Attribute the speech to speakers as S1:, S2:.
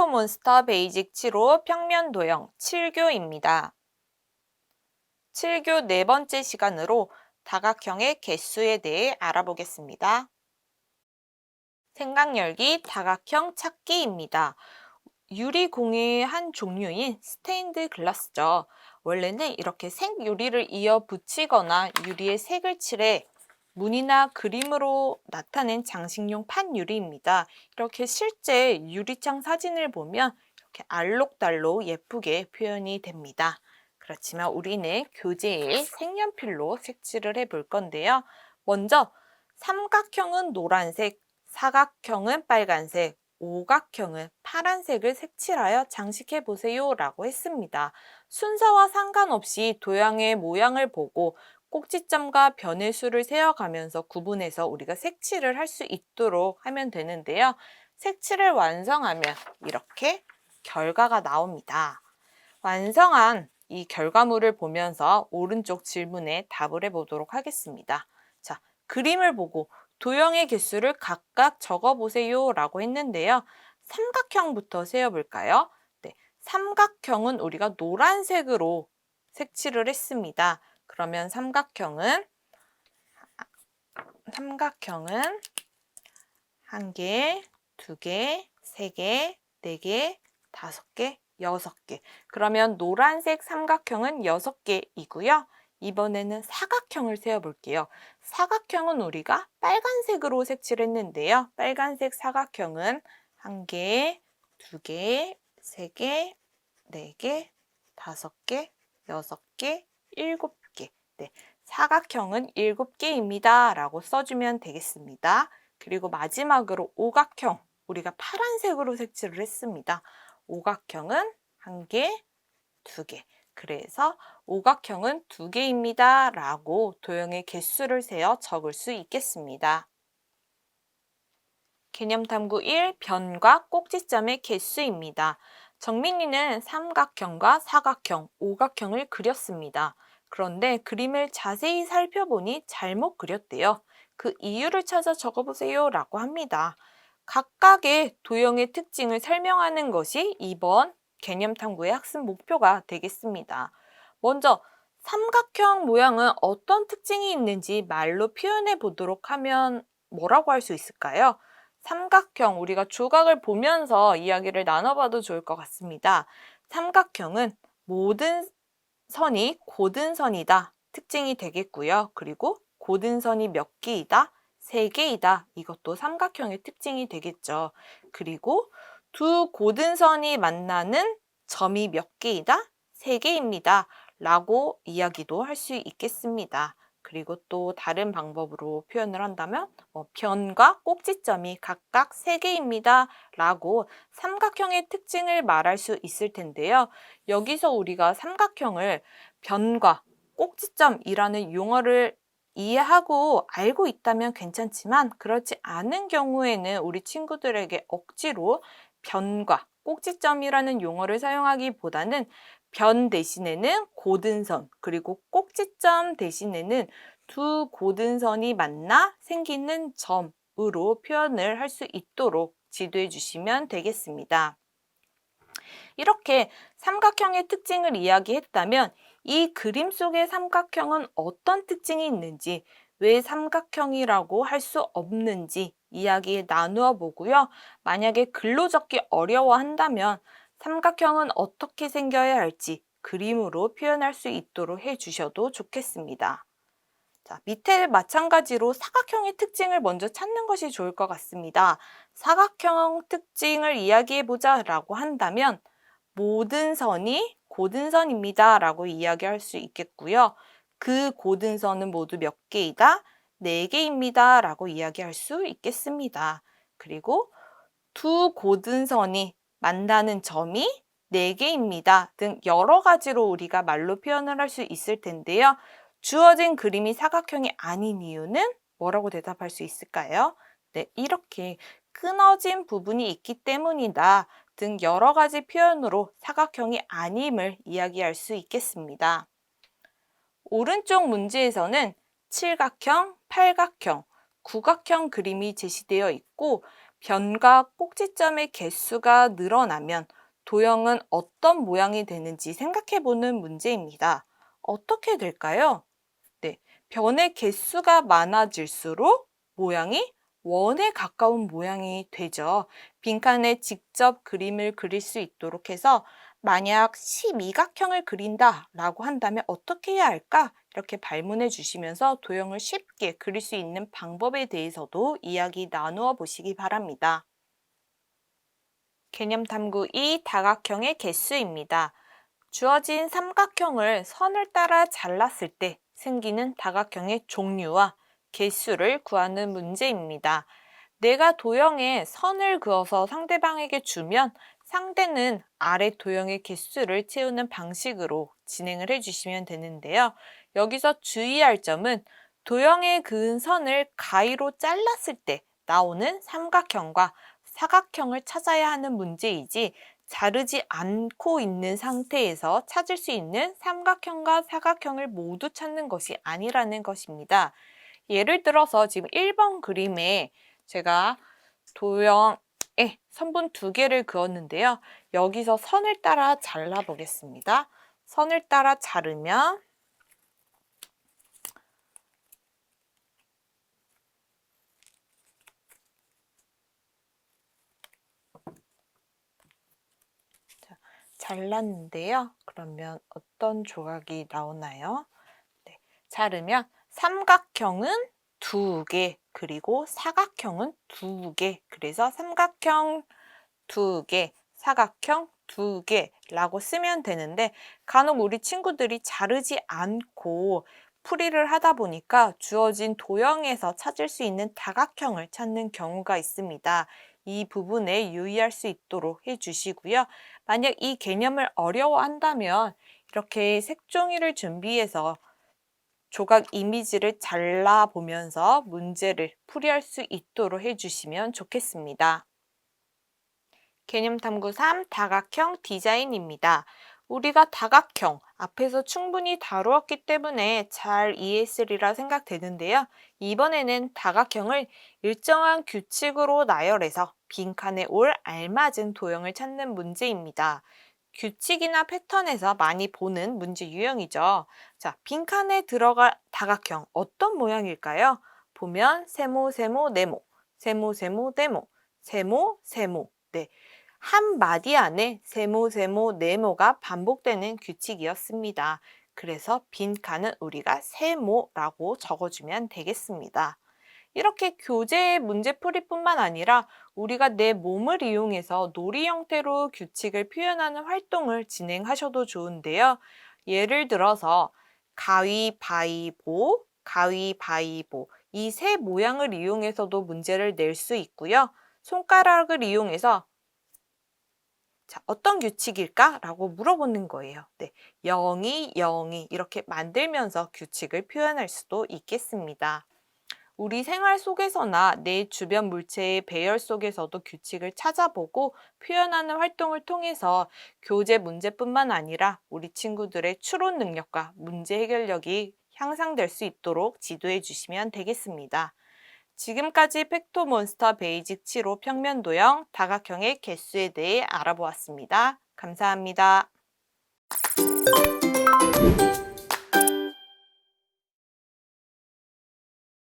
S1: 몬스터 베이직 7호 평면 도형 7교입니다. 7교 네 번째 시간으로 다각형의 개수에 대해 알아보겠습니다. 생각열기 다각형 찾기입니다. 유리공의 한 종류인 스테인드 글라스죠. 원래는 이렇게 생유리를 이어 붙이거나 유리에 색을 칠해 문이나 그림으로 나타낸 장식용 판유리입니다. 이렇게 실제 유리창 사진을 보면 이렇게 알록달록 예쁘게 표현이 됩니다. 그렇지만 우리는 교재에 색연필로 색칠을 해볼 건데요. 먼저 삼각형은 노란색, 사각형은 빨간색, 오각형은 파란색을 색칠하여 장식해 보세요 라고 했습니다. 순서와 상관없이 도형의 모양을 보고 꼭지점과 변의 수를 세어가면서 구분해서 우리가 색칠을 할 수 있도록 하면 되는데요. 색칠을 완성하면 이렇게 결과가 나옵니다. 완성한 이 결과물을 보면서 오른쪽 질문에 답을 해보도록 하겠습니다. 자, 그림을 보고 도형의 개수를 각각 적어보세요 라고 했는데요. 삼각형부터 세어볼까요? 네, 삼각형은 우리가 노란색으로 색칠을 했습니다. 그러면 삼각형은 한 개, 두 개, 세 개, 네 개, 다섯 개, 여섯 개. 그러면 노란색 삼각형은 6개이고요. 이번에는 사각형을 세어볼게요. 사각형은 우리가 빨간색으로 색칠했는데요. 빨간색 사각형은 한 개, 두 개, 세 개, 네 개, 다섯 개, 여섯 개, 7개. 네, 사각형은 7개입니다. 라고 써주면 되겠습니다. 그리고 마지막으로 오각형, 우리가 파란색으로 색칠을 했습니다. 오각형은 한 개, 두 개. 그래서 오각형은 2개입니다. 라고 도형의 개수를 세어 적을 수 있겠습니다. 개념탐구 1, 변과 꼭지점의 개수입니다. 정민이는 삼각형과 사각형, 오각형을 그렸습니다. 그런데 그림을 자세히 살펴보니 잘못 그렸대요. 그 이유를 찾아 적어보세요 라고 합니다. 각각의 도형의 특징을 설명하는 것이 이번 개념탐구의 학습 목표가 되겠습니다. 먼저 삼각형 모양은 어떤 특징이 있는지 말로 표현해 보도록 하면 뭐라고 할 수 있을까요? 삼각형, 우리가 조각을 보면서 이야기를 나눠봐도 좋을 것 같습니다. 삼각형은 모든 선이 고든선이다. 특징이 되겠고요. 그리고 고든선이 몇 개이다? 3개이다. 이것도 삼각형의 특징이 되겠죠. 그리고 두 고든선이 만나는 점이 몇 개이다? 3개입니다. 라고 이야기도 할 수 있겠습니다. 그리고 또 다른 방법으로 표현을 한다면 변과 꼭지점이 각각 3개입니다. 라고 삼각형의 특징을 말할 수 있을 텐데요. 여기서 우리가 삼각형을 변과 꼭지점이라는 용어를 이해하고 알고 있다면 괜찮지만 그렇지 않은 경우에는 우리 친구들에게 억지로 변과 꼭지점이라는 용어를 사용하기보다는 변 대신에는 고든선, 그리고 꼭지점 대신에는 두 고든선이 만나 생기는 점으로 표현을 할 수 있도록 지도해 주시면 되겠습니다. 이렇게 삼각형의 특징을 이야기했다면 이 그림 속의 삼각형은 어떤 특징이 있는지, 왜 삼각형이라고 할 수 없는지 이야기 나누어 보고요. 만약에 글로 적기 어려워한다면 삼각형은 어떻게 생겨야 할지 그림으로 표현할 수 있도록 해주셔도 좋겠습니다. 자, 밑에 마찬가지로 사각형의 특징을 먼저 찾는 것이 좋을 것 같습니다. 사각형 특징을 이야기해보자 라고 한다면 모든 선이 고든선입니다 라고 이야기할 수 있겠고요. 그 고든선은 모두 몇 개이다? 4개입니다 라고 이야기할 수 있겠습니다. 그리고 두 고든선이 만나는 점이 4개입니다 등 여러 가지로 우리가 말로 표현을 할 수 있을 텐데요. 주어진 그림이 사각형이 아닌 이유는 뭐라고 대답할 수 있을까요? 네, 이렇게 끊어진 부분이 있기 때문이다 등 여러 가지 표현으로 사각형이 아님을 이야기할 수 있겠습니다. 오른쪽 문제에서는 칠각형, 팔각형, 구각형 그림이 제시되어 있고 변과 꼭지점의 개수가 늘어나면 도형은 어떤 모양이 되는지 생각해 보는 문제입니다. 어떻게 될까요? 네, 변의 개수가 많아질수록 모양이 원에 가까운 모양이 되죠. 빈칸에 직접 그림을 그릴 수 있도록 해서 만약 12각형을 그린다라고 한다면 어떻게 해야 할까? 이렇게 발문해 주시면서 도형을 쉽게 그릴 수 있는 방법에 대해서도 이야기 나누어 보시기 바랍니다. 개념 탐구 2 다각형의 개수입니다. 주어진 삼각형을 선을 따라 잘랐을 때 생기는 다각형의 종류와 개수를 구하는 문제입니다. 내가 도형에 선을 그어서 상대방에게 주면 상대는 아래 도형의 개수를 채우는 방식으로 진행을 해주시면 되는데요. 여기서 주의할 점은 도형에 그은 선을 가위로 잘랐을 때 나오는 삼각형과 사각형을 찾아야 하는 문제이지 자르지 않고 있는 상태에서 찾을 수 있는 삼각형과 사각형을 모두 찾는 것이 아니라는 것입니다. 예를 들어서 지금 1번 그림에 제가 도형에 선분 두 개를 그었는데요. 여기서 선을 따라 잘라 보겠습니다. 선을 따라 자르면 잘랐는데요. 그러면 어떤 조각이 나오나요? 네, 자르면 삼각형은 두 개, 그리고 사각형은 두 개. 그래서 삼각형 두 개, 사각형 두 개라고 쓰면 되는데 간혹 우리 친구들이 자르지 않고 풀이를 하다 보니까 주어진 도형에서 찾을 수 있는 다각형을 찾는 경우가 있습니다. 이 부분에 유의할 수 있도록 해주시고요. 만약 이 개념을 어려워한다면 이렇게 색종이를 준비해서 조각 이미지를 잘라보면서 문제를 풀이할 수 있도록 해주시면 좋겠습니다. 개념 탐구 3 다각형 디자인입니다. 우리가 다각형 앞에서 충분히 다루었기 때문에 잘 이해했으리라 생각되는데요. 이번에는 다각형을 일정한 규칙으로 나열해서 빈칸에 올 알맞은 도형을 찾는 문제입니다. 규칙이나 패턴에서 많이 보는 문제 유형이죠. 자, 빈칸에 들어갈 다각형 어떤 모양일까요? 보면 세모, 세모, 네모, 세모, 세모, 네모, 세모, 세모. 네. 한 마디 안에 세모, 세모, 네모가 반복되는 규칙이었습니다. 그래서 빈칸은 우리가 세모라고 적어주면 되겠습니다. 이렇게 교재 문제풀이뿐만 아니라 우리가 내 몸을 이용해서 놀이 형태로 규칙을 표현하는 활동을 진행하셔도 좋은데요. 예를 들어서 가위바위보, 가위바위보 이 세 모양을 이용해서도 문제를 낼 수 있고요. 손가락을 이용해서 자, 어떤 규칙일까? 라고 물어보는 거예요. 네, 0이 0이 이렇게 만들면서 규칙을 표현할 수도 있겠습니다. 우리 생활 속에서나 내 주변 물체의 배열 속에서도 규칙을 찾아보고 표현하는 활동을 통해서 교재 문제뿐만 아니라 우리 친구들의 추론 능력과 문제 해결력이 향상될 수 있도록 지도해 주시면 되겠습니다. 지금까지 팩토몬스터 베이직 7호 평면 도형 다각형의 개수에 대해 알아보았습니다. 감사합니다.